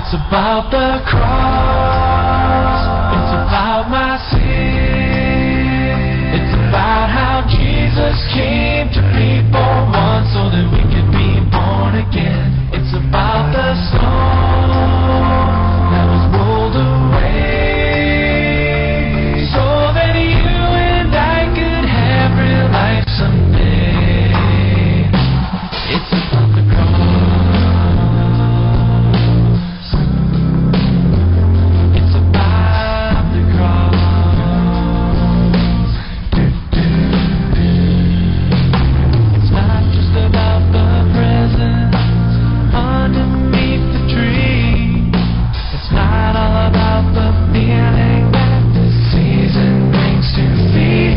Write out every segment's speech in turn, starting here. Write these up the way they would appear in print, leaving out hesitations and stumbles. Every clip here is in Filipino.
It's about the cross. It's about my sin. It's about how Jesus came to be born once so that we could be born again. It's about the stone that was rolled away so that you and I could have real life someday. It's about the cross. It's about the cross. It's not just about the present underneath the tree. It's not all about the feeling that the season brings to me.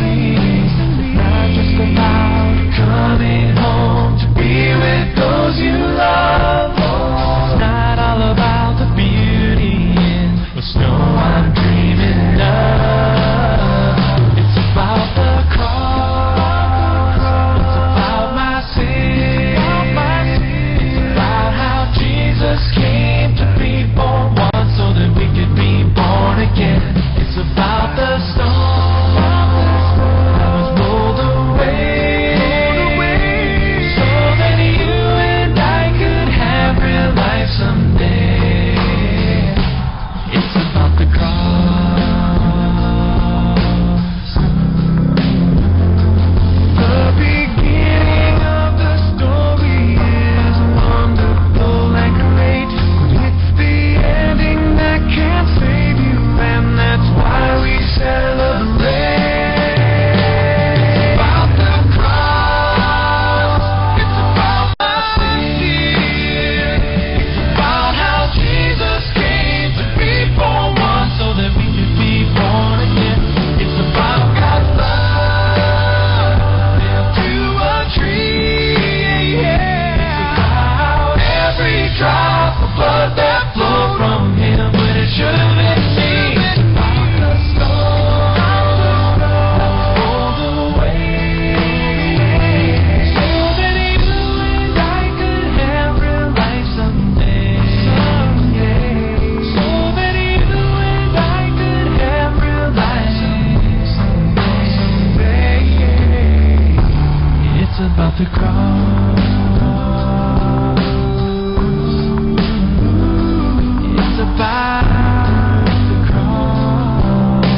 It's not just about coming home to be with those you love. It's not all about the beauty in the snow I'm dreaming of. It's about the cross. It's about my sin. It's about how Jesus came to be born once so that we could be born again. It's about the stone that was rolled away so that you and I could have real life someday. It's about the cross. The beginning of the story is wonderful and great, but it's the ending that can't save you, and that's why we celebrate. It's about the cross. It's about my sin. It's about how Jesus came to be born once so that we could be born again. It's about God's love nailed to a tree. It's about every drop of blood that flowed from Him when it should have been me. It's about the stone that was rolled away so that you and I could have real life someday. So that you and I could have real life someday. It's about the cross. It's about the cross.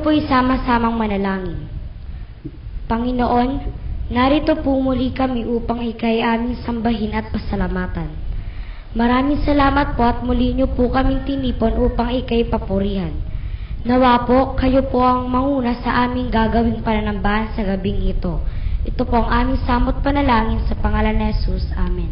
po'y sama-samang manalangin. Panginoon, narito po muli kami upang ikay aming sambahin at pasalamatan. Maraming salamat po at muli niyo po kaming tinipon upang ikay papurihan. Nawa po, kayo po ang manguna sa aming gagawing pananambahan sa gabing ito. Ito po ang aming samot panalangin sa pangalan ni Jesus. Amen.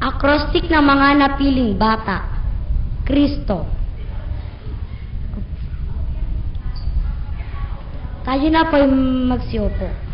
Acrostic ng mga napiling bata. Kristo. Tayo na po'y magsiupo.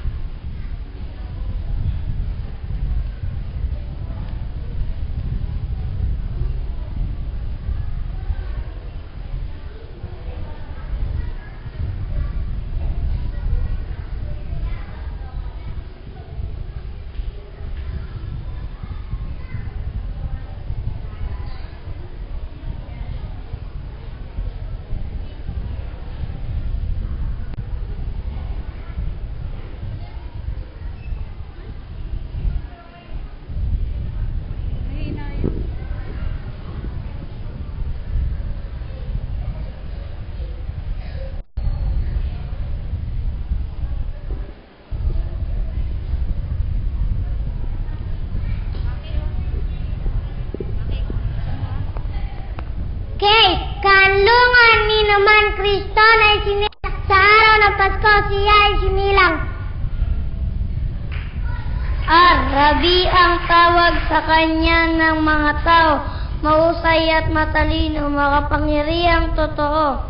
Kanlungan ni naman Kristo na isinilang sa araw ng Pasko, siya ay sinilang. Rabi ang tawag sa kanya ng mga tao, mahusay at matalino, makapangyarihang totoo.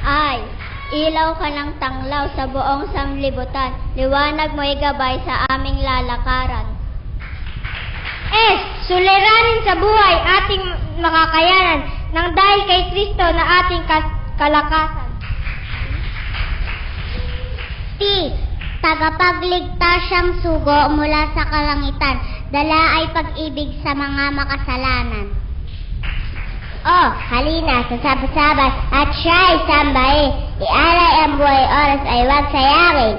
Ay, ilaw ka ng tanglaw sa buong sanlibutan, liwanag mo ay gabay sa aming lalakaran. Suliranin sa buhay ating makakayanan nang dahil kay Kristo na ating kalakasan. Tagapagligtas siyang sugo mula sa kalangitan, dala ay pag-ibig sa mga makasalanan. Halina sa sabas-sabas at siya ay sambahin, ialay ang buhay oras ay wag sayangin.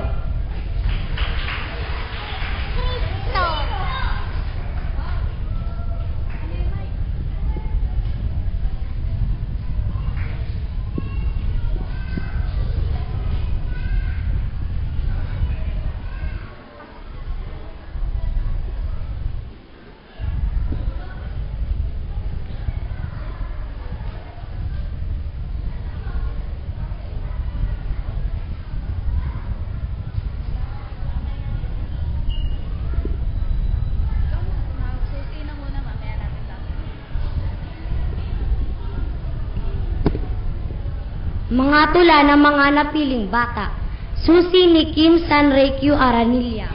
Mga tula ng mga napiling bata. Susi ni Kim Sanrequio Aranilla.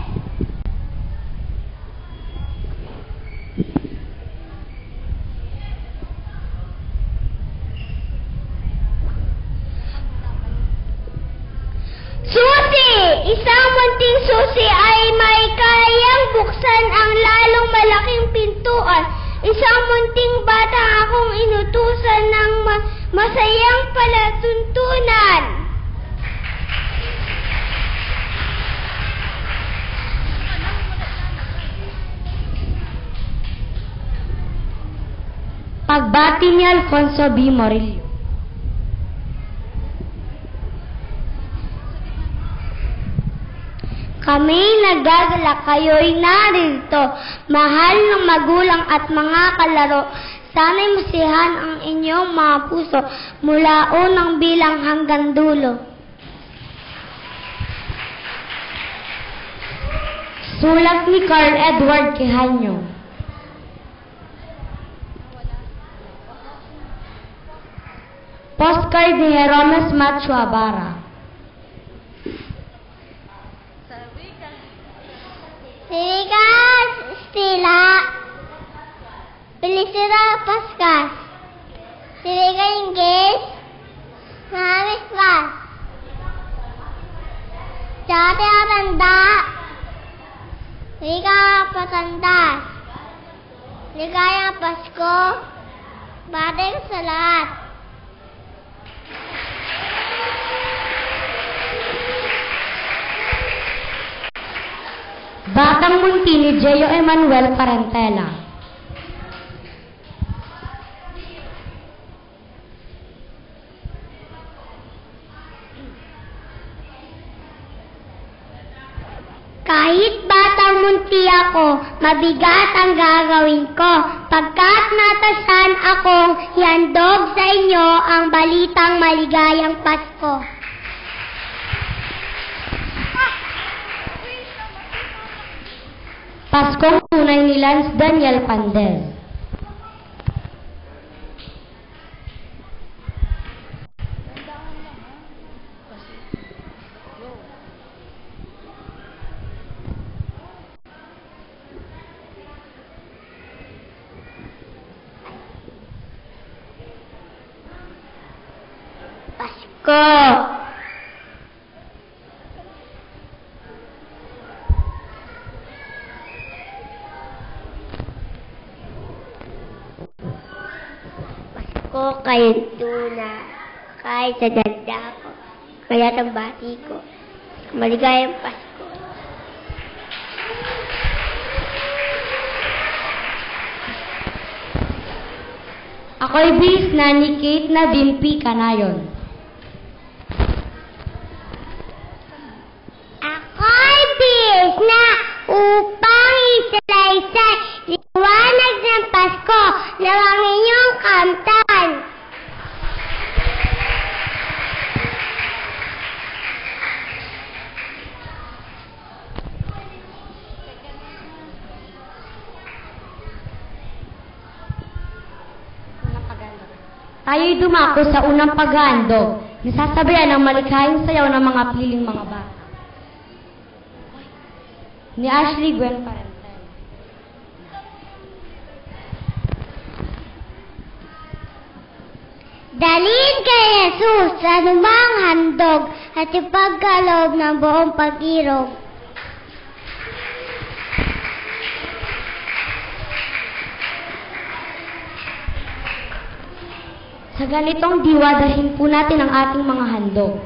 Susi! Isang munting susi ay may kayang buksan ang lalong malaking pintuan. Isang munting bata akong inutusan ng masayang palatuntunan. Pagbati ni Alfonso B. Morillo. Kami nagdadala, kayo'y narito, mahal ng magulang at mga kalaro. Sana'y masihan ang inyong mga puso mula unang bilang hanggang dulo. Sulat ni Carl Edward Quijano. Postcard ni Jeromes Macho Abara. Sirigas Stila Pelisira Pascal Siriga Inggris Mahamis Pas Dati Aranda Siriga Patandas Ligayang Pasko Father sa lahat. Batang Munti ni Gio Emanuel Parentela. Kahit batang munti ako, mabigat ang gagawin ko. Pagkat natasan akong ihandog sa inyo ang balitang maligayang Pasko. Paskong tunay ni Lance Daniel Pandel. Pasko! Pasko kayong tuna, kahit sa danda ko, kaya bati ko. Maligayang Pasko. Ako'y bis na ni Kate na Dimpi Kanayon. Ako'y bis na upang isalaysay liwanag ng Pasko na ang inyong kamtan. Tayo'y dumako sa unang paghahandog, nasasabayan ng malikhaing sayaw ng mga piling mga bata. Ni Ashley Gwen Parentel. Dalhin kay Jesus sa lumang handog at ipagkaloob ng buong pag-irog. Sa ganitong diwa, dalhin po natin ang ating mga handog.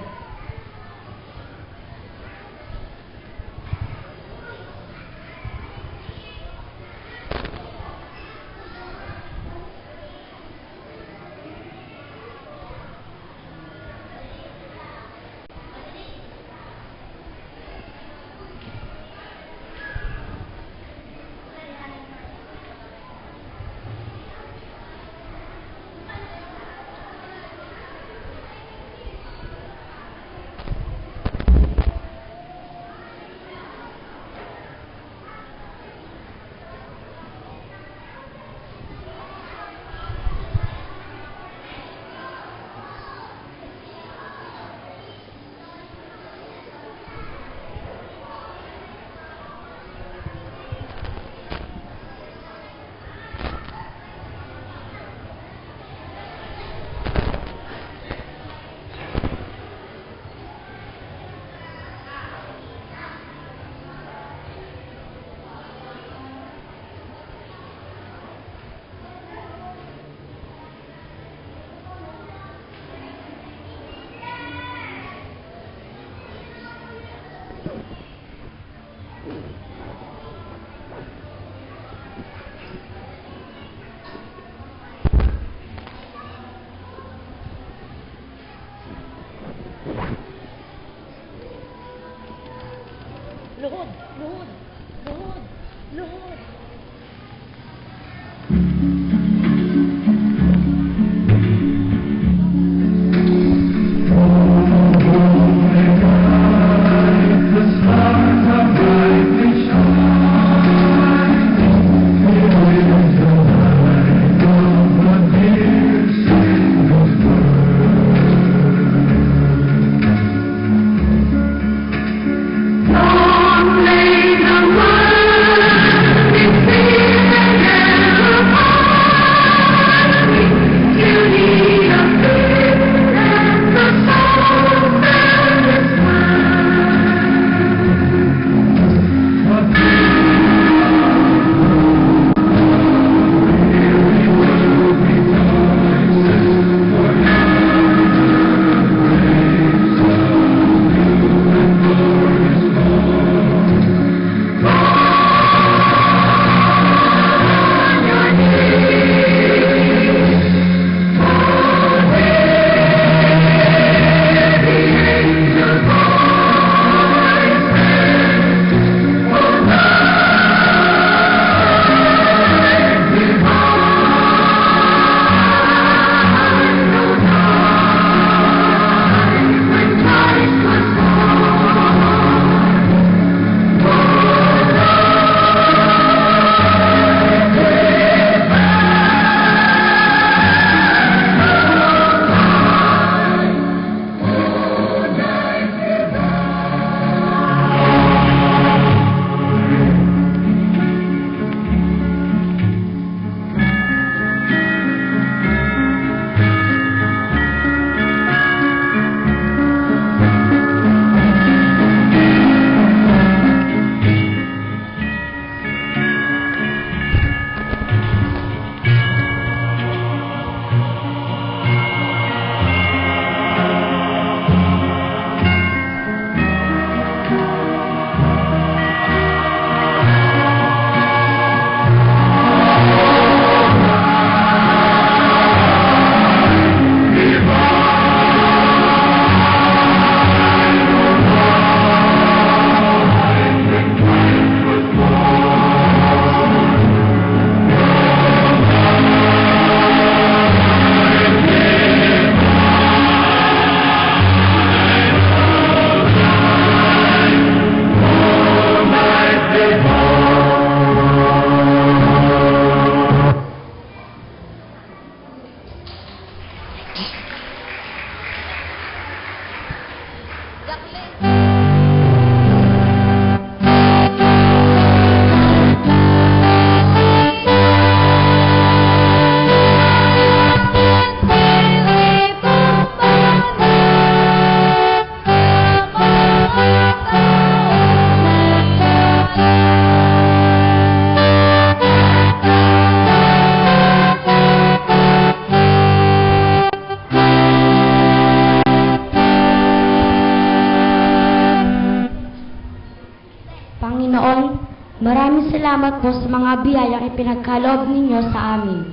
Maraming salamat po sa mga biyayang ipinagkaloob ninyo sa amin.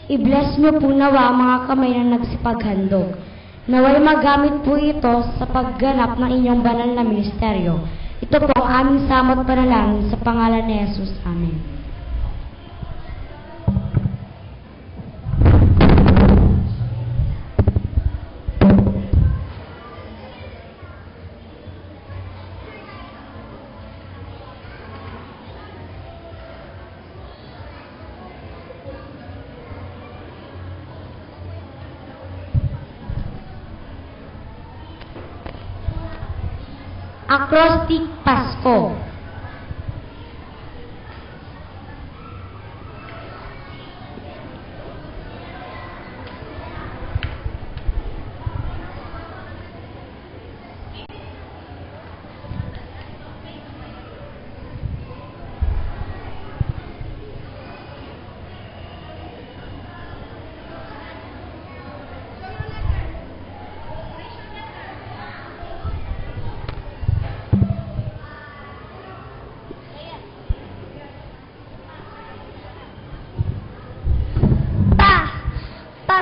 I-bless niyo po nawa ang mga kamay na nagsipaghandog. Naway magamit po ito sa pagganap ng inyong banal na ministeryo. Ito po ang aming samot panalangin sa pangalan ni Jesus. Amen. Acrostic Pasko.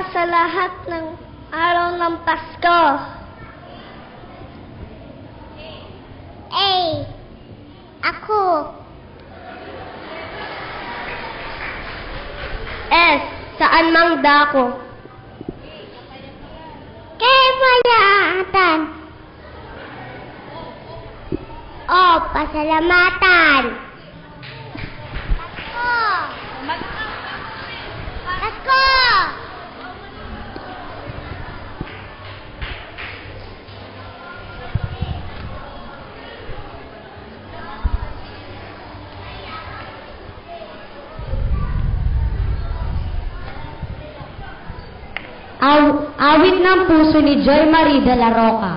Sa lahat ng araw ng Pasko. Ako. S. Saan mang dako? Kayamaatan. O. Pasalamatan. Pasko. Awit ng puso ni Joy Marie de la Roca.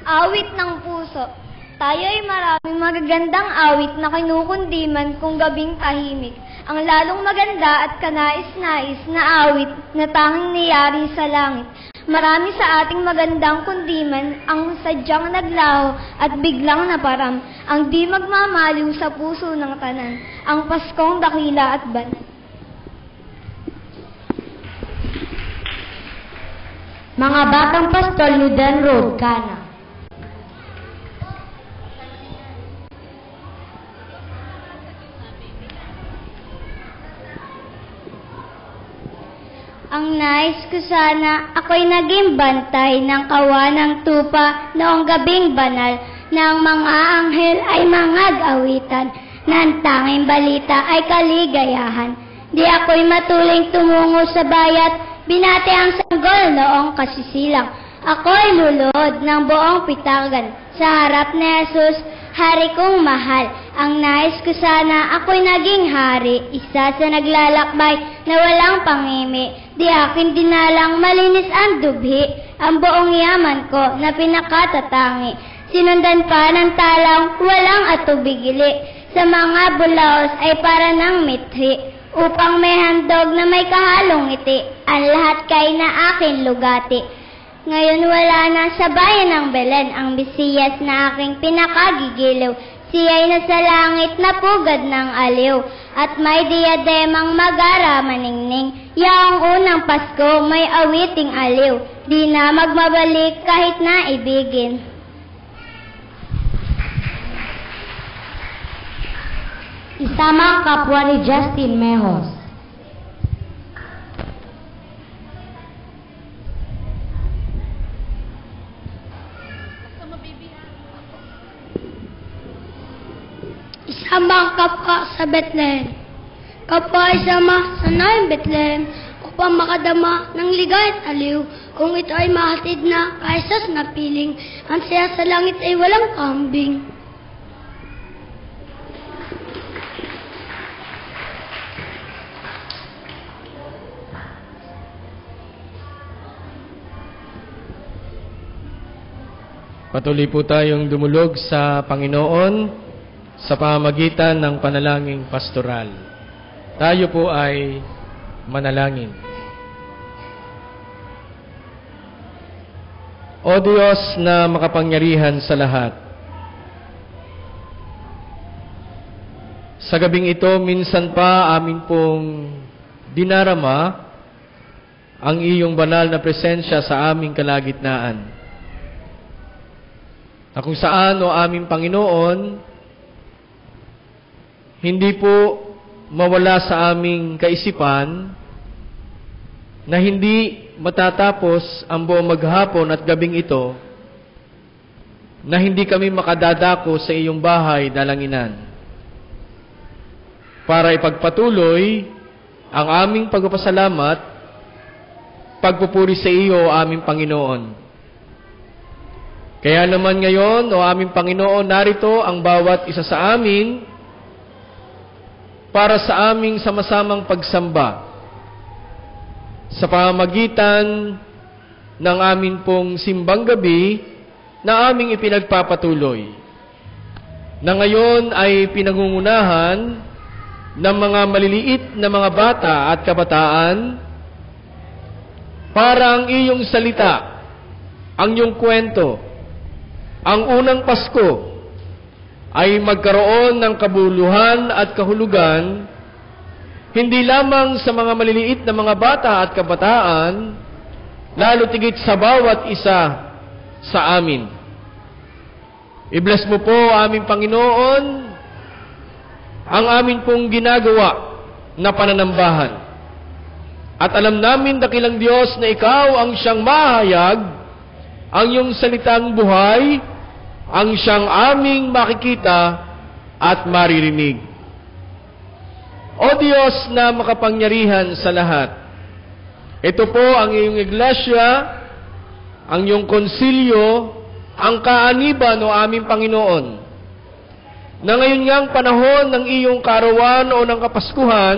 Awit ng puso. Tayo ay maraming magagandang awit na kinukundiman kung gabing tahimik. Ang lalong maganda at kanais-nais na awit na tanging niyari sa langit. Marami sa ating magandang kundiman ang sadyang naglaho at biglang naparam, ang di magmamaliw sa puso ng tanan, ang Paskong dakila at banal. Mga batang pastol ni Dan Road, Kana. Ang nais ko sana ako'y naging bantay ng kawanang tupa noong gabing banal na ang mga anghel ay mangag-awitan na ang tanging balita ay kaligayahan. Di ako'y matuling tumungo sa bayat, binati ang sanggol noong kasisilang. Ako'y lulod ng buong pitagan sa harap ni Jesus, hari kong mahal. Ang nais ko sana ako'y naging hari, isa sa naglalakbay na walang pangimi. Di akin dinalang malinis ang dubhi, ang buong yaman ko na pinakatatangi. Sinundan pa ng talang walang atubigili, sa mga bulaos ay para ng mithi, upang may handog na may kahalong ngiti, ang lahat kay na akin lugati. Ngayon wala na sa bayan ng Belen ang Mesiyas na aking pinakagigiliw. Siya'y nasa langit na pugad ng aliw, at may diademang magara maningning. Yaong unang Pasko may awiting aliw, di na magmabalik kahit na ibigin. Isama ang kapwa ni Justin Mejos. Isama ang kapwa sa Bethlehem. Kapwa isama sa naing Bethlehem upang makadama ng ligay at aliw. Kung ito ay mahatid na kaisa sa napiling, ang saya sa langit ay walang kambing. Patuloy po tayong dumulog sa Panginoon sa pamamagitan ng panalangin pastoral. Tayo po ay manalangin. O Diyos na makapangyarihan sa lahat, sa gabing ito, minsan pa amin pong dinarama ang iyong banal na presensya sa aming kalagitnaan. Na kung saan, o aming Panginoon, hindi po mawala sa aming kaisipan na hindi matatapos ang buong maghapon at gabing ito na hindi kami makadadako sa iyong bahay, dalanginan, para ipagpatuloy ang aming pagpapasalamat, pagpupuri sa iyo, aming Panginoon. Kaya naman ngayon, o aming Panginoon, narito ang bawat isa sa amin para sa aming sama-samang pagsamba sa pamamagitan ng amin pong simbang gabi na aming ipinagpapatuloy, na ngayon ay pinangungunahan ng mga maliliit na mga bata at kabataan para ang iyong salita, ang iyong kwento, ang unang Pasko ay magkaroon ng kabuluhan at kahulugan hindi lamang sa mga maliliit na mga bata at kabataan, lalo tigit sa bawat isa sa amin. I-bless mo po, aming Panginoon, ang amin pong ginagawa na pananambahan. At alam namin, dakilang Diyos, na ikaw ang siyang mahayag, ang iyong salitang buhay, ang siyang aming makikita at maririnig. O Diyos na makapangyarihan sa lahat, ito po ang iyong iglesia, ang iyong konsilyo, ang kaaniban o aming Panginoon, na ngayon ngang panahon ng iyong karawan o ng Kapaskuhan,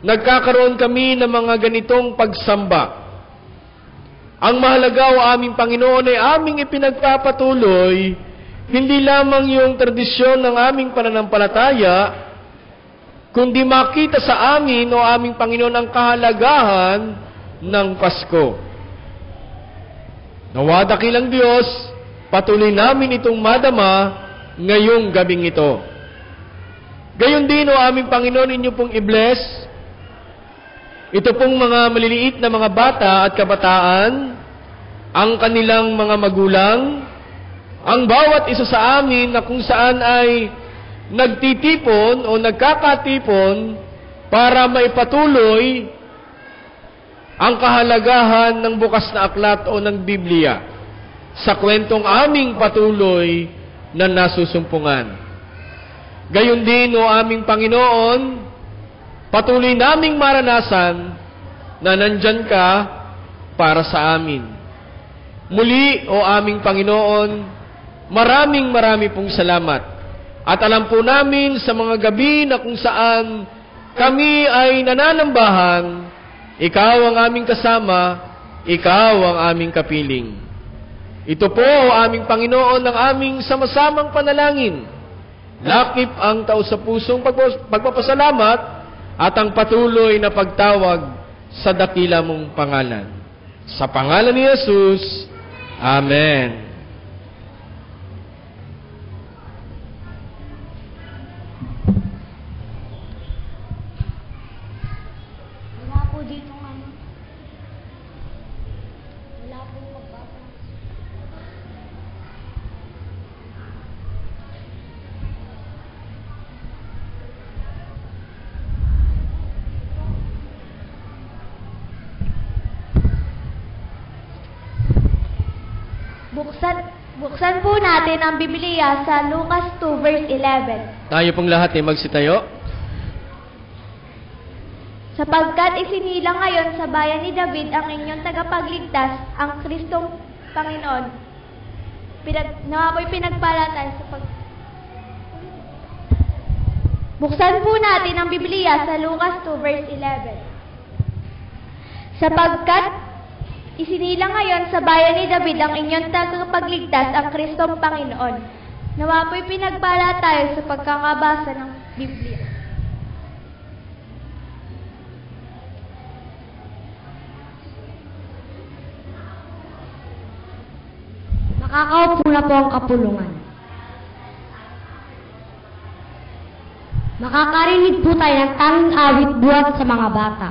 nagkakaroon kami ng mga ganitong pagsamba. Ang mahalaga o aming Panginoon ay aming ipinagpapatuloy, hindi lamang yung tradisyon ng aming pananampalataya, kundi makita sa amin o aming Panginoon ang kahalagahan ng Pasko. Nawa dakilang Diyos, patuloy namin itong madama ngayong gabing ito. Gayon din o aming Panginoon, inyo pong i-bless ito pong mga maliliit na mga bata at kabataan, ang kanilang mga magulang, ang bawat isa sa amin na kung saan ay nagtitipon o nagkakatipon para maipatuloy ang kahalagahan ng bukas na aklat o ng Biblia sa kwentong aming patuloy na nasusumpungan. Gayon din o aming Panginoon, patuloy naming maranasan na nandyan ka para sa amin. Muli o aming Panginoon, maraming pong salamat. At alam po namin sa mga gabi na kung saan kami ay nananambahan, ikaw ang aming kasama, ikaw ang aming kapiling. Ito po, o aming Panginoon, ang aming sama-samang panalangin. Lakip ang taos-pusong pagpapasalamat at ang patuloy na pagtawag sa dakila mong pangalan. Sa pangalan ni Jesus, Amen. Wala po dito ano. Wala po magbasa. Buksan po natin ang Biblia sa Lucas 2 verse 11. Tayo pong lahat ay magsitayo. Sapagkat isinilang ngayon sa bayan ni David ang inyong tagapagligtas, ang Kristong Panginoon. Nawa po'y pinagpala tayo Buksan po natin ang Biblia sa Lucas 2 verse 11. Sapagkat isinilang ngayon sa bayan ni David ang inyong tagapagligtas, ang Kristong Panginoon. Nawa po'y pinagpala tayo sa pagkakabasa ng Biblia. Makakaupo na po ang kapulungan. Makakarinig po tayo ng tanging awit buhat sa mga bata.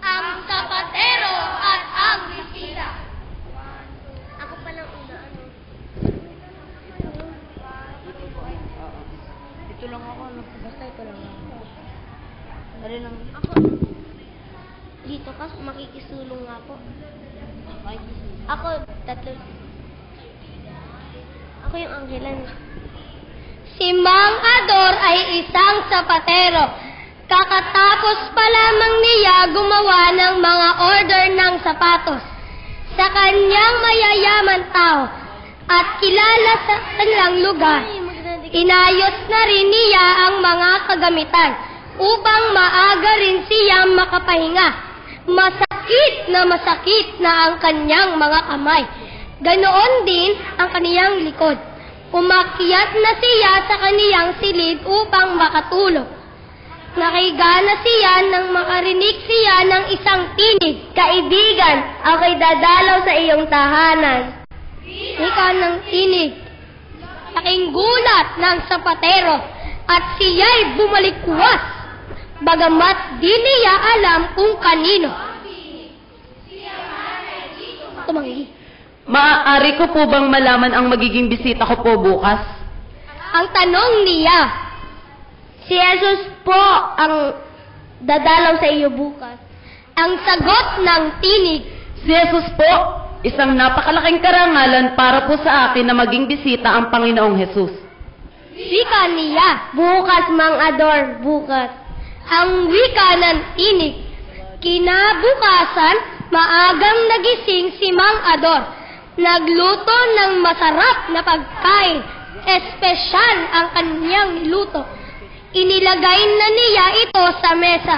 Ang sapatero at ang bisita. Ako palang una, Ito lang ako, basta ito lang ako. Dali lang. Ako, dito ka, makikisulong nga po. Ako, tatlo. Ako yung anggelan. Si Mang Ador ay isang sapatero. Kakatapos pa lamang niya gumawa ng mga order ng sapatos sa kanyang mayayaman tao at kilala sa kanilang lugar. Inayos na rin niya ang mga kagamitan upang maaga rin siyang makapahinga. Masakit na ang kanyang mga kamay. Ganoon din ang kaniyang likod. Umakyat na siya sa kaniyang silid upang makatulog. Nakiga na siya nang makarinig siya ng isang tinig. Kaibigan, ako'y dadalaw sa iyong tahanan. Ika ng tinig. Laking gulat ng sapatero at siya'y bumalikwas. Bagamat di niya alam kung kanino. Tumanggi. Maaari ko po bang malaman ang magiging bisita ko po bukas? Ang tanong niya, si Jesus po ang dadalaw sa iyo bukas. Ang sagot ng tinig, Si Jesus po, isang napakalaking karangalan para po sa akin na maging bisita ang Panginoong Jesus. wika niya, bukas Mang Ador, bukas. Ang wika ng tinig, kinabukasan, maagang nagising si Mang Ador. Nagluto ng masarap na pagkain, espesyal ang kanyang niluto. Inilagay na niya ito sa mesa.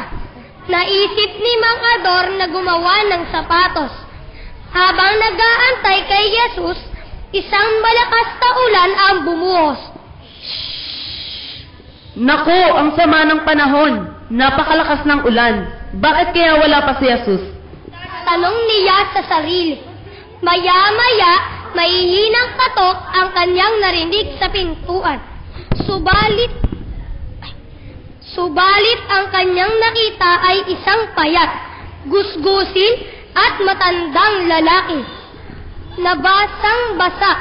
Naisip ni Mang Ador na gumawa ng sapatos. Habang nag-aantay kay Jesus, isang malakas na ulan ang bumuhos. Naku, ang sama ng panahon. Napakalakas ng ulan. Bakit kaya wala pa si Jesus? Tanong niya sa sarili. Maya-maya, mahihinang katok ang kanyang narinig sa pintuan. Subalit ang kanyang nakita ay isang payat, gusgusin at matandang lalaki. Nabasang-basa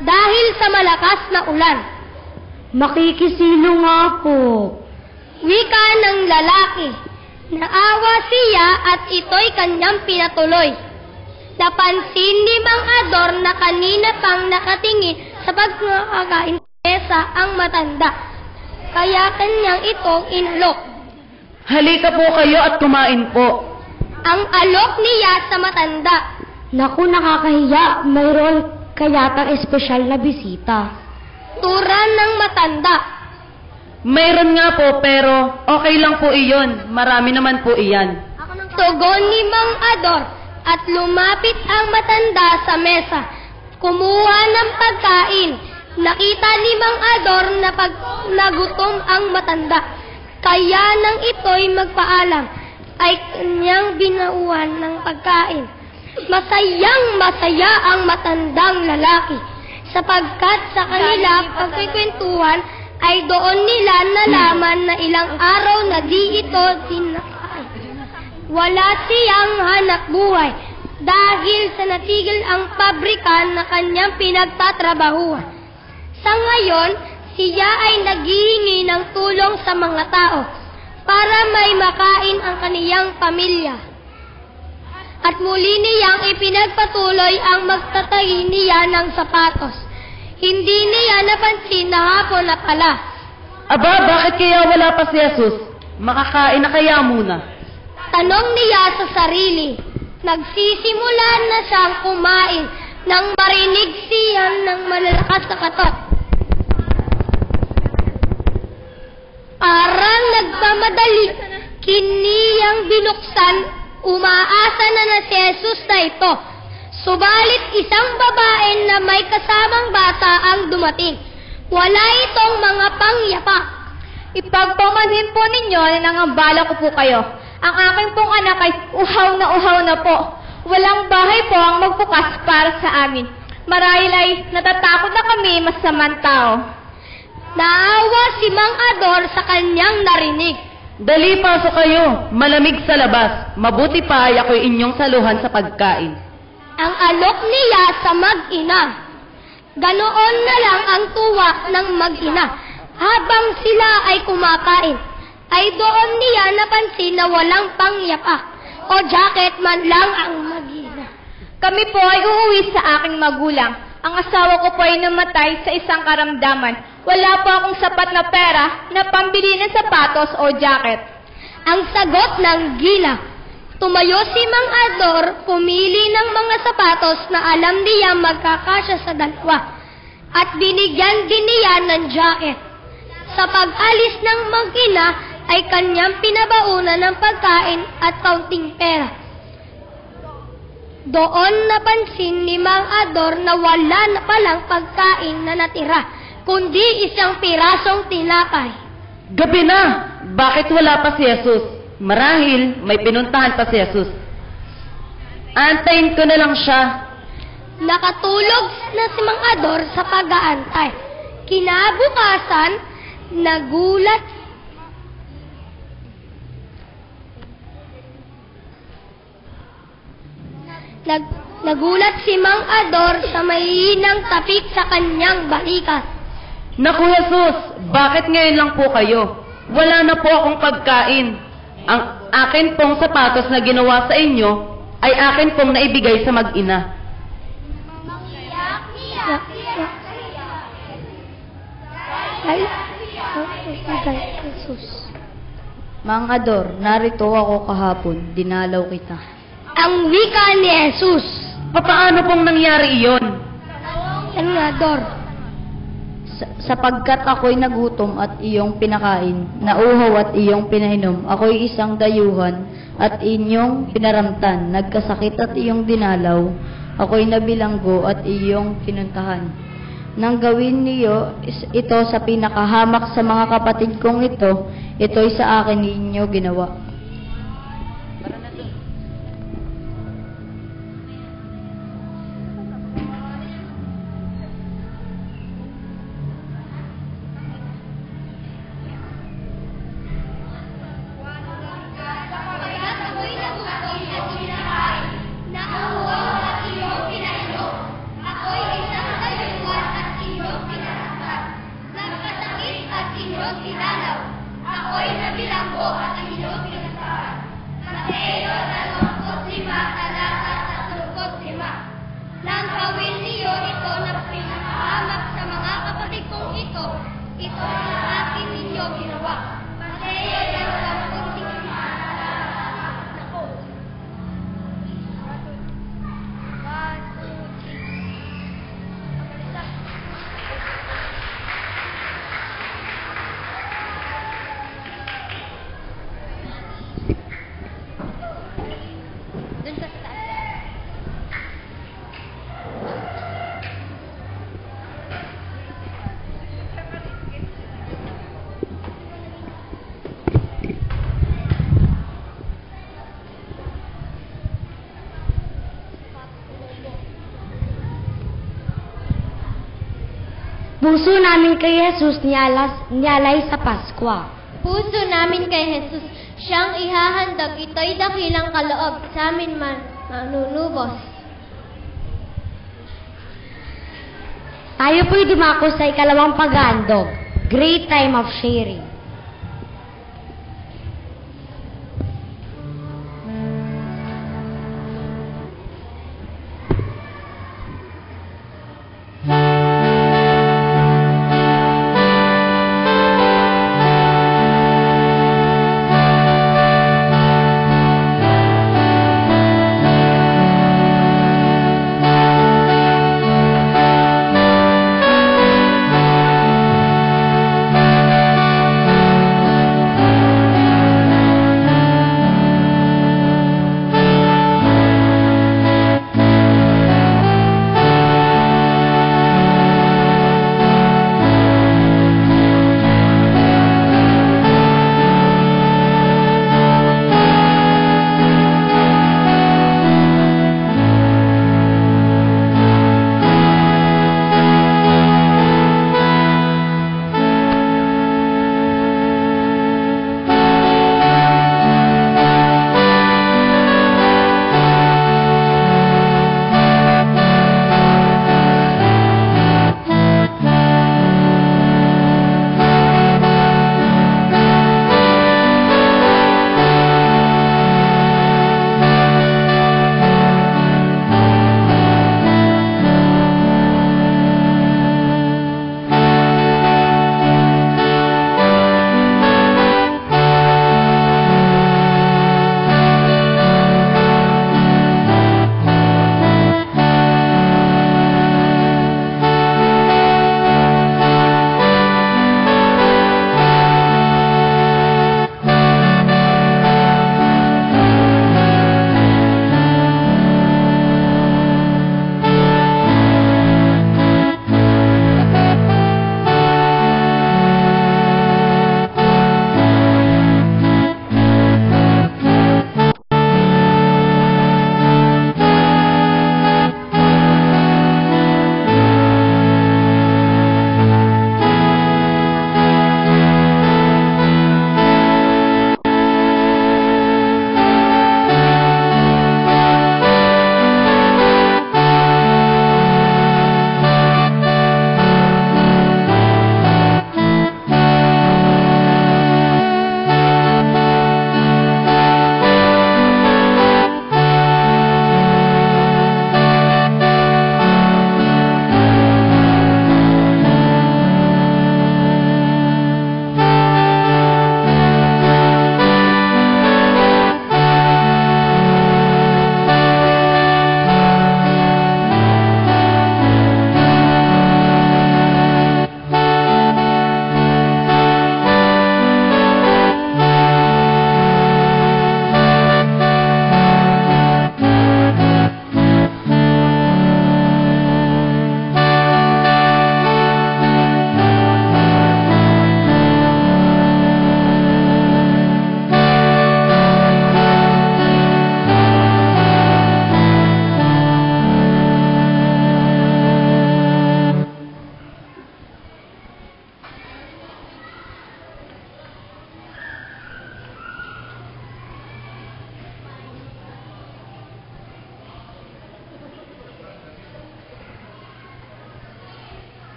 dahil sa malakas na ulan. Makikisilo nga po. Wika ng lalaki. Naawa siya at ito'y kanyang pinatuloy. Napansin ni Mang Ador na kanina pang nakatingin sa pagkakain sa mesa ang matanda. Kaya kanyang itong inalok. Halika po kayo at kumain po. Ang alok niya sa matanda. Naku, nakakahiya. Mayroon kayatang espesyal na bisita. Turan ng matanda. Mayroon nga po pero okay lang po iyon. Marami naman po iyan. Tugon ni Mang Ador at lumapit ang matanda sa mesa. Kumuha ng pagkain. Nakita ni Mang Ador na nagutom ang matanda. Kaya nang ito'y magpaalam, ay kanyang binauhan ng pagkain. Masayang-masaya ang matandang lalaki, sapagkat sa kanila pagkikwentuhan ay doon nila nalaman na ilang araw na di ito dinakain. Wala siyang hanap buhay dahil sa natigil ang pabrika na kanyang pinagtatrabahuan. Sa ngayon, siya ay naghihingi ng tulong sa mga tao para may makain ang kaniyang pamilya. At muli niyang ipinagpatuloy ang magtatahi niya ng sapatos. Hindi niya napansin na hapon na pala. Aba, bakit kaya wala pa si Jesus? Makakain na kaya muna? Tanong niya sa sarili. Nagsisimula na siyang kumain nang marinig siya ng malalakas na katok. Parang nagmamadali, kiniyang binuksan, umaasa na si Jesus na ito. Subalit isang babae na may kasamang bata ang dumating. Wala itong mga pangyapak. Ipagpamanhin po ninyo na nangambala ko po kayo. Ang aking pong anak ay uhaw na po. Walang bahay po ang magbukas para sa amin. Marahil ay natatakot na kami masamang tao. Naawa si Mang Ador sa kanyang narinig. Dali, pasok kayo. Malamig sa labas. Mabuti pa ay ako'y inyong saluhan sa pagkain. Ang alok niya sa mag-ina. Ganoon na lang ang tuwa ng mag-ina. Habang sila ay kumakain, ay doon niya napansin na walang pangyapak o jacket man lang ang mag-ina. Kami po ay uuwi sa aking magulang. Ang asawa ko po ay namatay sa isang karamdaman. Wala po akong sapat na pera na pambili ng sapatos o jacket. Ang sagot ng gila. Tumayo si Mang Ador, pumili ng mga sapatos na alam niya magkakasya sa dalawa. At binigyan din niya ng jacket. Sa pag-alis ng mag-ina ay kanyang pinabaunan ng pagkain at kaunting pera. Doon napansin ni Mang Ador na wala na palang pagkain na natira, kundi isang pirasong tinapay. Gabi na! Bakit wala pa si Jesus? Marahil may pinuntahan pa si Jesus. Antayin ko na lang siya. Nakatulog na si Mang Ador sa pag-aantay. Kinabukasan, nagulat si Mang Ador sa mahihinang tapik sa kanyang balikat. Naku, Jesus! Bakit ngayon lang po kayo? Wala na po akong pagkain. Ang akin pong sapatos na ginawa sa inyo ay akin pong naibigay sa mag-ina. Jesus. Mang Ador, narito ako kahapon, dinalaw kita. Ang wika ni Jesus. Paano pong nangyari iyon? Mang Ador. Sapagkat ako'y nagutom at iyong pinakain, nauhaw at iyong pinainom, ako'y isang dayuhan at inyong pinaramtan, nagkasakit at iyong dinalaw, ako'y nabilanggo at iyong pinuntahan. Nang gawin niyo ito sa pinakahamak sa mga kapatid kong ito'y sa akin ninyo ginawa. Puso namin kay Jesus niyalay sa Paskwa. Puso namin kay Jesus, siyang ihahandog, ito'y dakilang kaloob sa amin manunubos. Tayo po'y dumako sa ikalawang paghandog, Great Time of Sharing.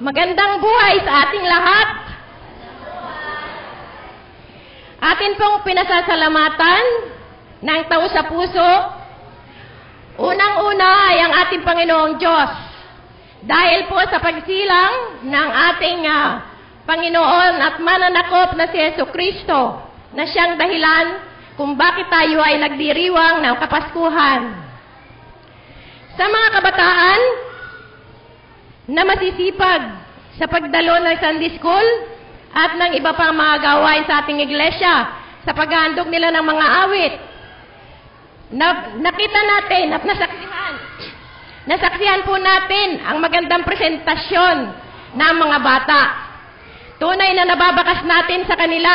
Magandang buhay sa ating lahat. Atin pong pinasasalamatan ng tao sa puso. Unang-una ay ang ating Panginoong Diyos. Dahil po sa pagsilang ng ating Panginoon at mananakop na si Jesucristo na siyang dahilan kung bakit tayo ay nagdiriwang ng Kapaskuhan. Sa mga kabataan na masisipag sa pagdalo ng Sunday School at ng iba pang mga gawain sa ating iglesia, sa paghahandog nila ng mga awit, nakita natin at nasaksihan po natin ang magandang presentasyon ng mga bata. Tunay na nababakas natin sa kanila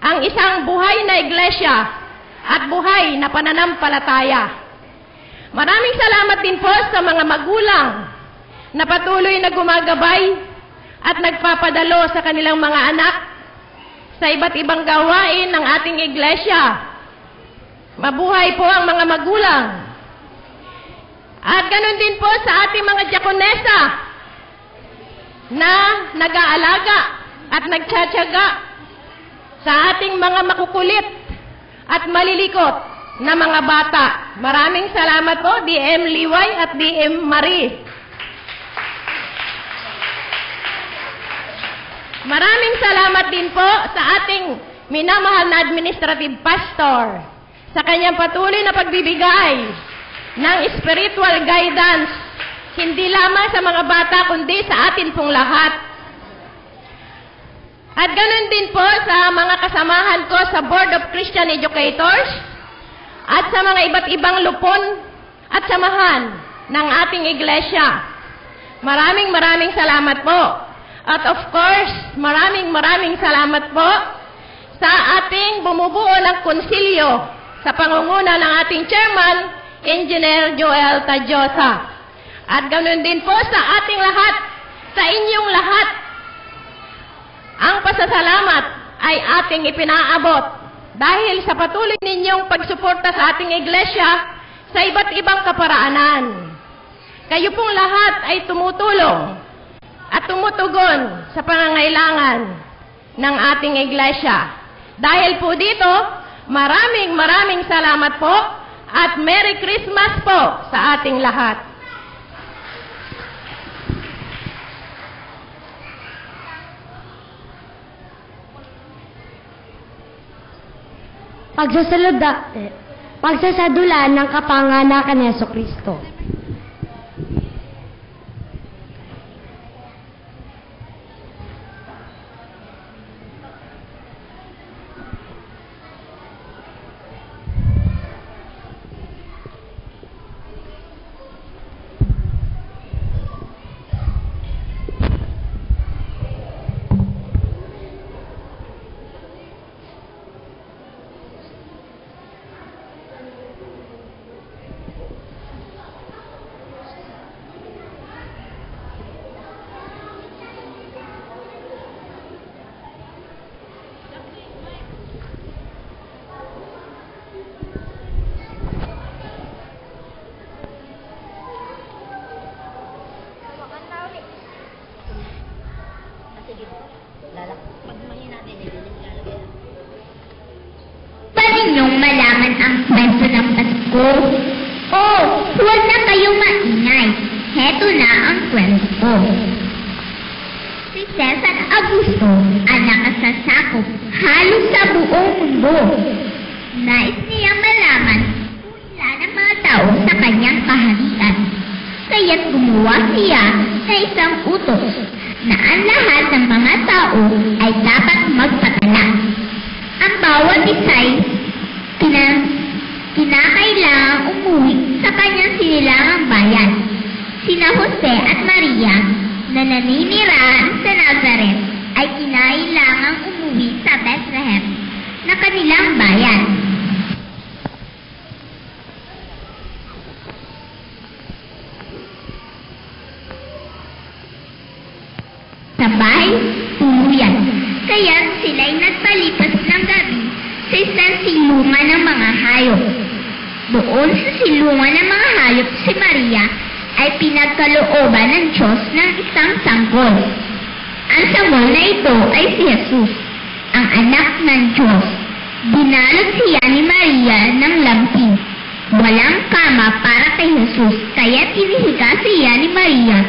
ang isang buhay na iglesia at buhay na pananampalataya. Maraming salamat din po sa mga magulang na patuloy na gumagabay at nagpapadalo sa kanilang mga anak sa iba't ibang gawain ng ating iglesia. Mabuhay po ang mga magulang. At ganun din po sa ating mga diakonesa na nag-aalaga at nagtsatsaga sa ating mga makukulit at malilikot na mga bata. Maraming salamat po, DM Liway at DM Marie. Maraming salamat din po sa ating minamahal na administrative pastor sa kanyang patuloy na pagbibigay ng spiritual guidance, hindi lamang sa mga bata kundi sa atin pong lahat. At ganun din po sa mga kasamahan ko sa Board of Christian Educators at sa mga iba't ibang lupon at samahan ng ating iglesia. Maraming salamat po. At of course, maraming salamat po sa ating bumubuo ng konsilyo sa pangunguna ng ating chairman, Engineer Joel Tadyosa. At ganoon din po sa ating lahat, sa inyong lahat, ang pasasalamat ay ating ipinaabot dahil sa patuloy ninyong pagsuporta sa ating iglesia sa iba't ibang kaparaanan. Kayo pong lahat ay tumutulong at tumutugon sa pangangailangan ng ating iglesia. Dahil po dito, maraming salamat po at Merry Christmas po sa ating lahat. Pagsasadula ng kapanganakan ni Jesucristo. Ninyong malaman ang kwento ng Pasko? Oh, huwag na kayong maingay. Heto na ang kwento. Si Cesar Augusto ang nakasasakop halos sa buong mundo. Nais niyang malaman kung ilan ang mga tao sa kanyang kaharian. Kaya't gumawa siya ng isang utos na ang lahat ng mga tao ay dapat magpatala. Ang bawat isa'y kinakailangang umuwi sa kanyang sinilangang bayan. Sina Jose at Maria na naninirahan sa Nazareth ay kinailangang umuwi sa Bethlehem na kanilang bayan. Sabay, tuluyan. Kaya sila'y nagpalipas ng gabi sa isang silungan ng mga hayop. Doon sa silungan ng mga hayop si Maria ay pinagkalooban ng Diyos ng isang sanggol. Ang sanggol na ito ay si Jesus, ang anak ng Diyos. Dinalog siya ni Maria ng lampin. Walang kama para kay Jesus, kaya tinihiga siya ni Maria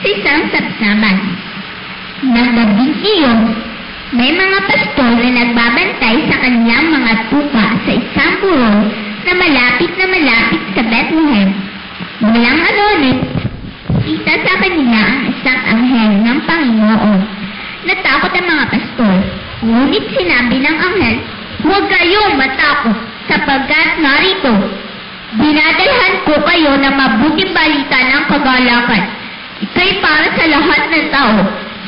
sa isang sapsaman. Nang gabing iyon, may mga pastor na nagbabantay sa kanilang mga tupa sa isang burol na malapit sa Bethlehem. Walang anonin, kita sa kanila ang isang anghel ng Panginoon. Natakot ang mga pastor, ngunit sinabi ng anghel, "Huwag kayong matakot, sapagkat narito, dinadalhan ko kayo ng mabuting balita ng kagalakan. Ito'y para sa lahat ng tao,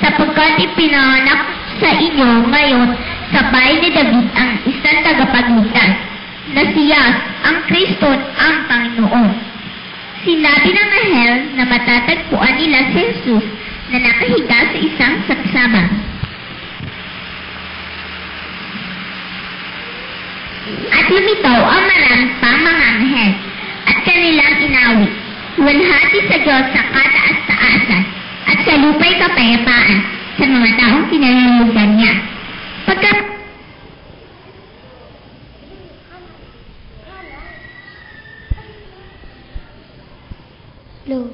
sapagkat ipinanganak sa inyo ngayon sa bahay ni David ang isang tagapagligtas, na siya ang Kristo ang Panginoon." Sinabi ng anghel na matatagpuan nila si Jesus na nakahiga sa isang sapsaman. At lumitaw ang marami pang mga anghel at kanilang inawi. Walhati sa Diyos sa kataas-taasan at sa lupa'y kapayapaan sa mga taong kinalulugan niya. Hello.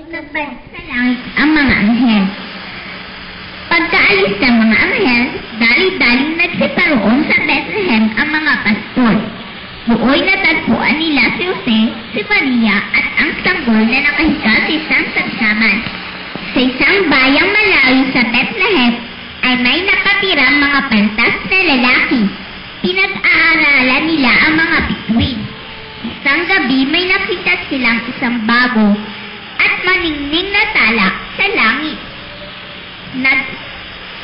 Nagbalik sa langit ang mga anghel. Pagkaalis ng mga anghel, dali-daling nagsiparoon sa Bethlehem ang mga pastor. Buoy natagpuan nila si Jose, si Maria at ang sanggol na nakahiga sa isang sapsaman. Sa isang bayang malayo sa Bethlehem ay may nakatirang mga pantas na lalaki. Pinag-aaralan nila ang mga bituin. Isang gabi may nakita silang isang bago at maningning na tala sa langit.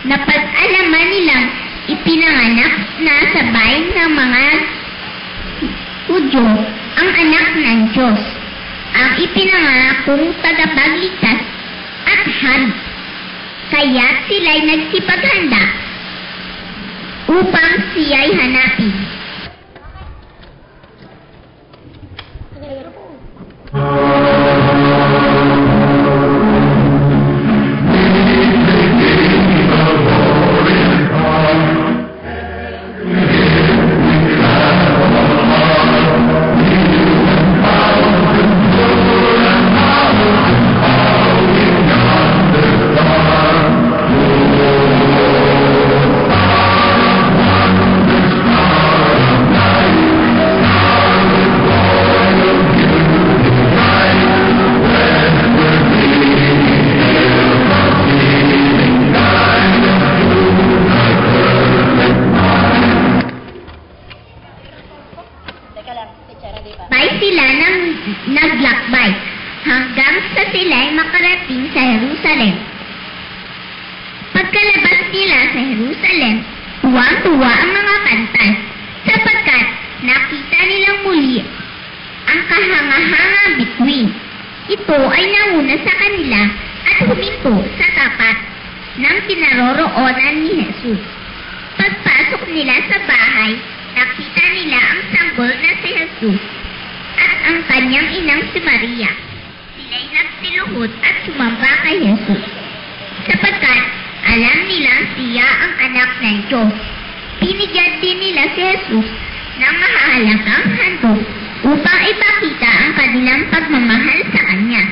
Napag-alaman nilang ipinanganak na sa bahay ng mga Hudyo ang anak ng Diyos, ang ipinangakong tagapagligtas at hari. Kaya sila'y nagsipaghanda upang siya'y hanapin. sa Jerusalem, tuwang-tuwa ang mga kantan, sapagkat nakita nilang muli ang kahanga-hanga bituin. Ito ay nauna sa kanila at huminto sa tapat ng pinaroroonan ni Jesus. Pagpasok nila sa bahay, nakita nila ang sanggol na si Jesus at ang kanyang inang si Maria. Sila'y nagsiluhod at sumamba kay Jesus, sapagkat alam nilang siya ang anak ng Diyos. Binigyan din nila si Jesus ng mahalagang handog upang ipakita ang kanilang pagmamahal sa kanya.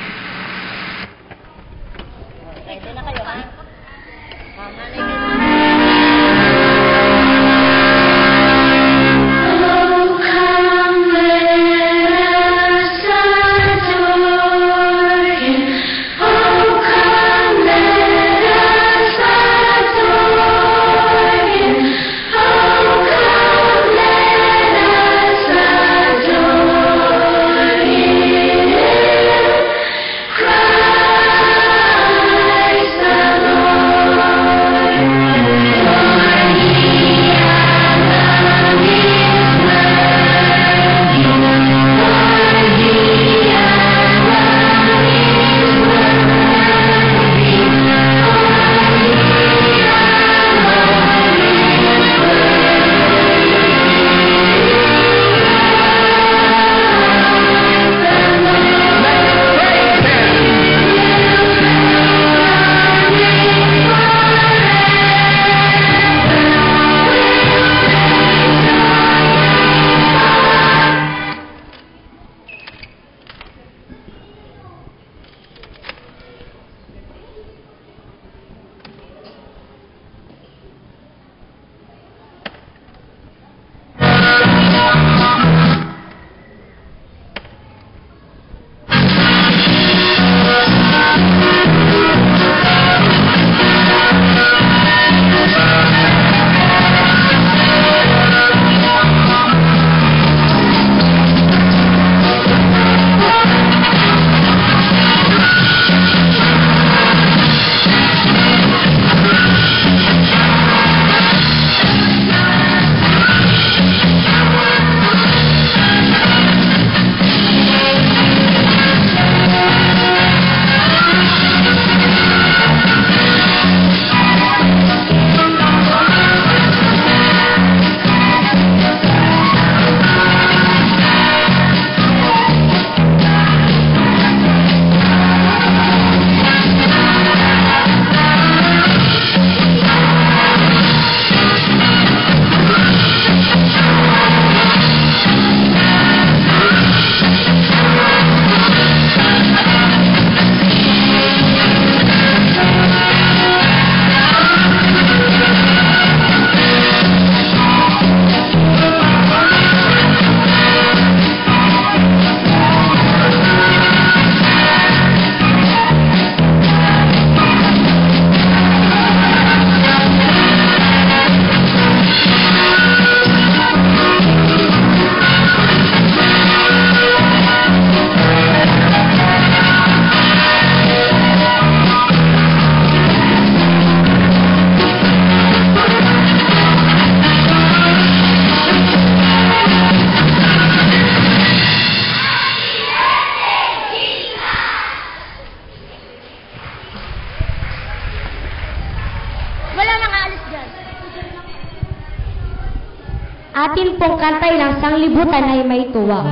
Atin pong kantay ng sanglibutan ay may tuwa.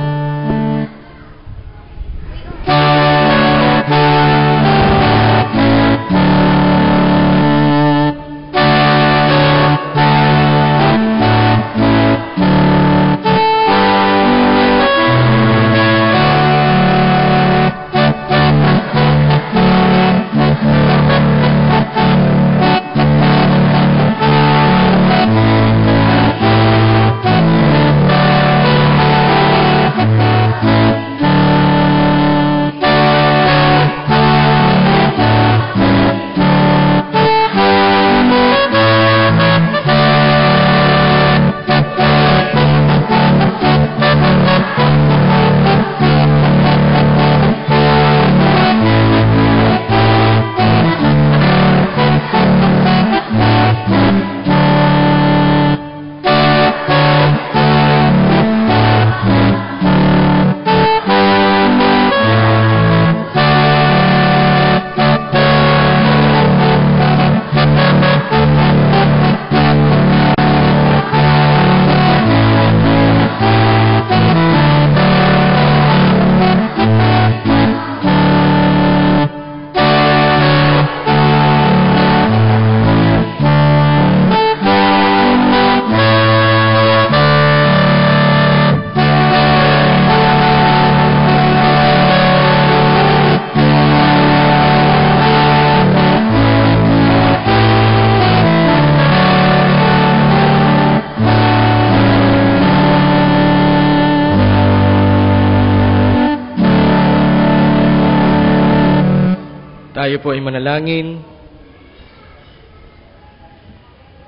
Tayo po ay manalangin.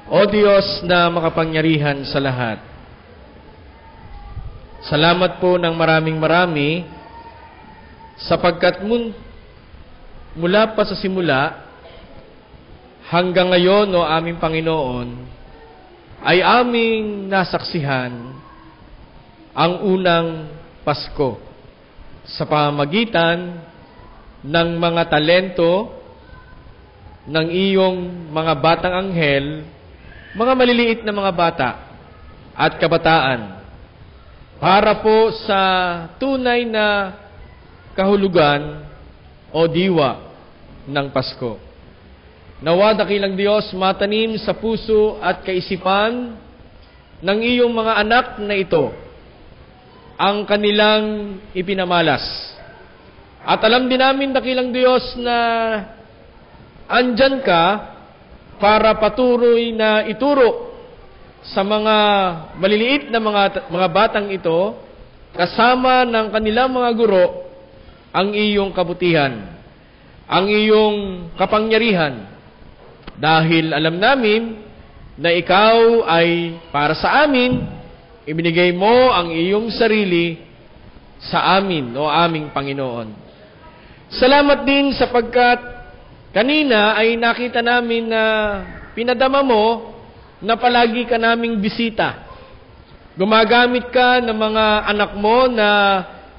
O Diyos na makapangyarihan sa lahat, salamat po ng marami sapagkat mula pa sa simula hanggang ngayon, o aming Panginoon, ay aming nasaksihan ang unang Pasko sa pamamagitan ng mga talento ng iyong mga batang anghel, mga maliliit na mga bata at kabataan, para po sa tunay na kahulugan o diwa ng Pasko. Nawa dakilang Diyos matanim sa puso at kaisipan ng iyong mga anak na ito ang kanilang ipinamalas. At alam din namin dakilang Diyos na andyan ka para patuloy na ituro sa mga maliliit na mga batang ito, kasama ng kanilang mga guro, ang iyong kabutihan, ang iyong kapangyarihan. Dahil alam namin na ikaw ay para sa amin, ibinigay mo ang iyong sarili sa amin, o aming Panginoon. Salamat din sapagkat kanina ay nakita namin na pinadama mo na palagi ka naming bisita. Gumagamit ka ng mga anak mo na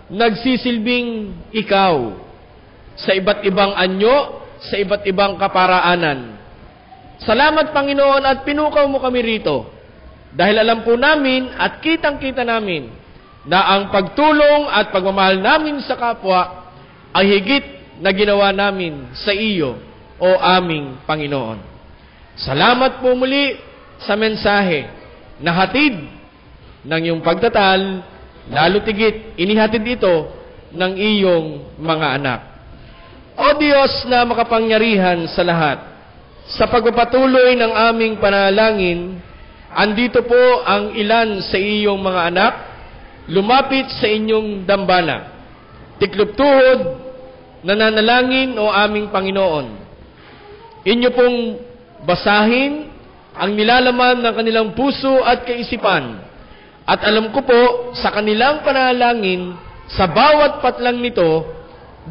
nagsisilbing ikaw sa iba't ibang anyo, sa iba't ibang kaparaanan. Salamat, Panginoon, at pinukaw mo kami rito. Dahil alam po namin at kitang-kita namin na ang pagtulong at pagmamahal namin sa kapwa ay higit na ginawa namin sa iyo, o aming Panginoon. Salamat po muli sa mensahe na hatid ng iyong pagtatal, lalo tigit inihatid ito ng iyong mga anak. O Diyos na makapangyarihan sa lahat, sa pagpapatuloy ng aming panalangin, andito po ang ilan sa iyong mga anak, lumapit sa inyong dambana. Tiklop-tuhod, nananalangin, o aming Panginoon. Inyo pong basahin ang nilalaman ng kanilang puso at kaisipan. At alam ko po, sa kanilang panalangin, sa bawat patlang nito,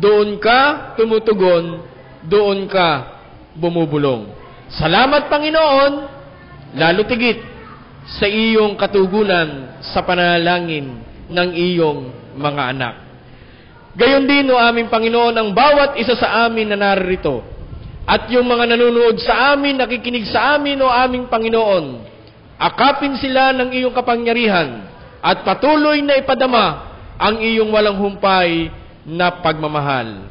doon ka tumutugon, doon ka bumubulong. Salamat, Panginoon, lalo tigit sa iyong katugunan sa panalangin ng iyong mga anak. Gayon din, o aming Panginoon, ang bawat isa sa amin na naririto, at yung mga nanonood sa amin, nakikinig sa amin, o aming Panginoon, akapin sila ng iyong kapangyarihan at patuloy na ipadama ang iyong walang humpay na pagmamahal.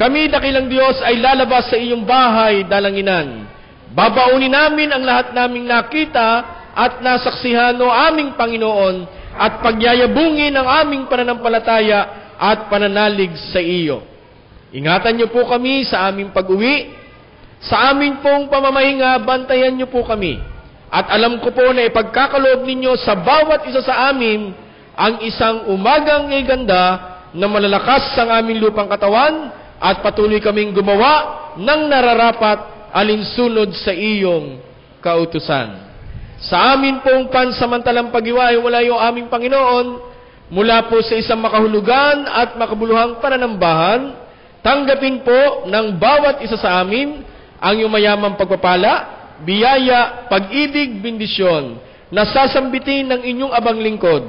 Kami, dakilang Diyos, ay lalabas sa iyong bahay, dalanginan. Babaunin namin ang lahat naming nakita at nasaksihan, o aming Panginoon, at pagyayabungin ang aming pananampalataya at pananalig sa iyo. Ingatan niyo po kami sa aming pag-uwi, sa amin pong pamamahinga, bantayan niyo po kami. At alam ko po na ipagkakaloob ninyo sa bawat isa sa amin ang isang umagang ay ganda na malalakas ang aming lupang katawan, at patuloy kaming gumawa ng nararapat alinsunod sa iyong kautusan. Sa amin pong pansamantalang pag-iway, wala yung aming Panginoon, mula po sa isang makahulugan at makabuluhang pananambahan, tanggapin po ng bawat isa sa amin ang iyong mayamang pagpapala, biyaya, pag-ibig, bendisyon, na sasambitin ng inyong abang lingkod.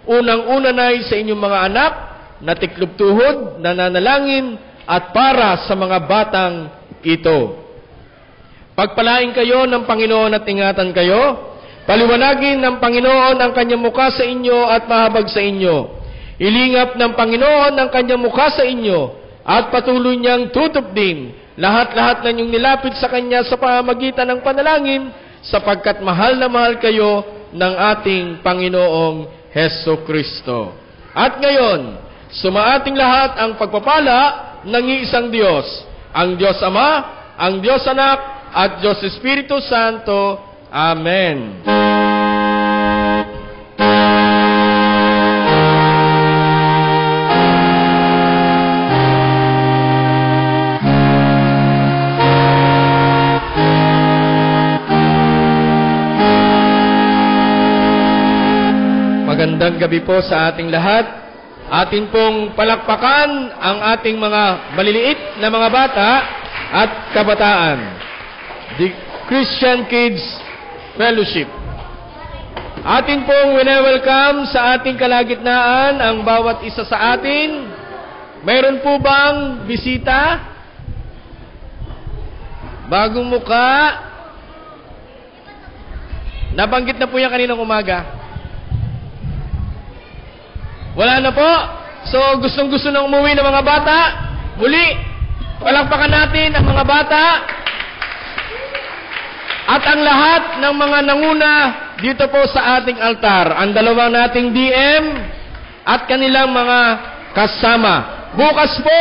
Unang-una na sa inyong mga anak, na tiklop-tuhod, nananalangin, at para sa mga batang ito. Pagpalain kayo ng Panginoon at ingatan kayo. Paliwanagin ng Panginoon ang kanyang mukha sa inyo at mahabag sa inyo. Ilingap ng Panginoon ang kanyang mukha sa inyo at patuloy niyang tutupdin lahat-lahat na inyong nilapit sa kanya sa pamamagitan ng panalangin, sapagkat mahal na mahal kayo ng ating Panginoong Heso Kristo. At ngayon, sumaating lahat ang pagpapala ng iisang Diyos, ang Diyos Ama, ang Diyos Anak, at Diyos Espiritu Santo. Amen. Magandang gabi po sa ating lahat. Atin pong palakpakan ang ating mga maliliit na mga bata at kabataan. The Christian Kids Fellowship. Atin pong wine-welcome sa ating kalagitnaan ang bawat isa sa atin. Mayroon po bang bisita? Bagong muka? Nabanggit na po yan kaninang umaga. Wala na po. So, gustong-gusto na umuwi ng mga bata. Muli, palakpakan natin ang mga bata at ang lahat ng mga nanguna dito po sa ating altar. Ang dalawang nating DM at kanilang mga kasama. Bukas po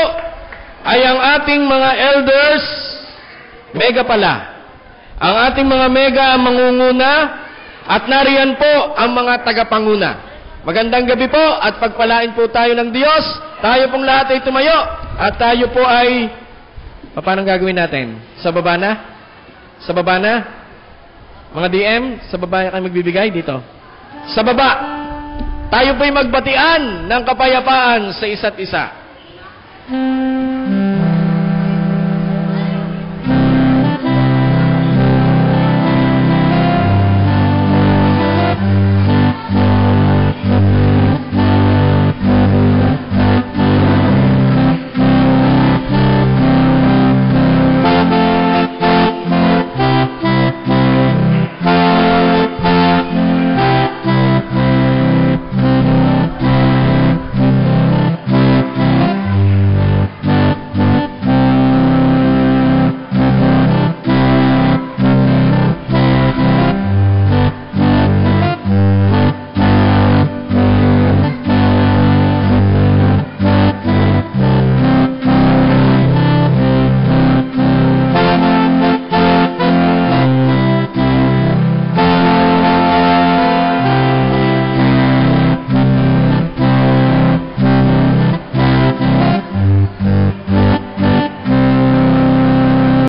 ay ang ating mga elders, mega pala. Ang ating mga mega ang mangunguna at nariyan po ang mga tagapanguna. Magandang gabi po at pagpalain po tayo ng Diyos. Tayo pong lahat ay tumayo at tayo po ay... Paano gagawin natin? Sa baba na? Sa baba na? Mga DM, sa baba kayo magbibigay dito. Sa baba. Tayo po'y magbatian ng kapayapaan sa isa't isa.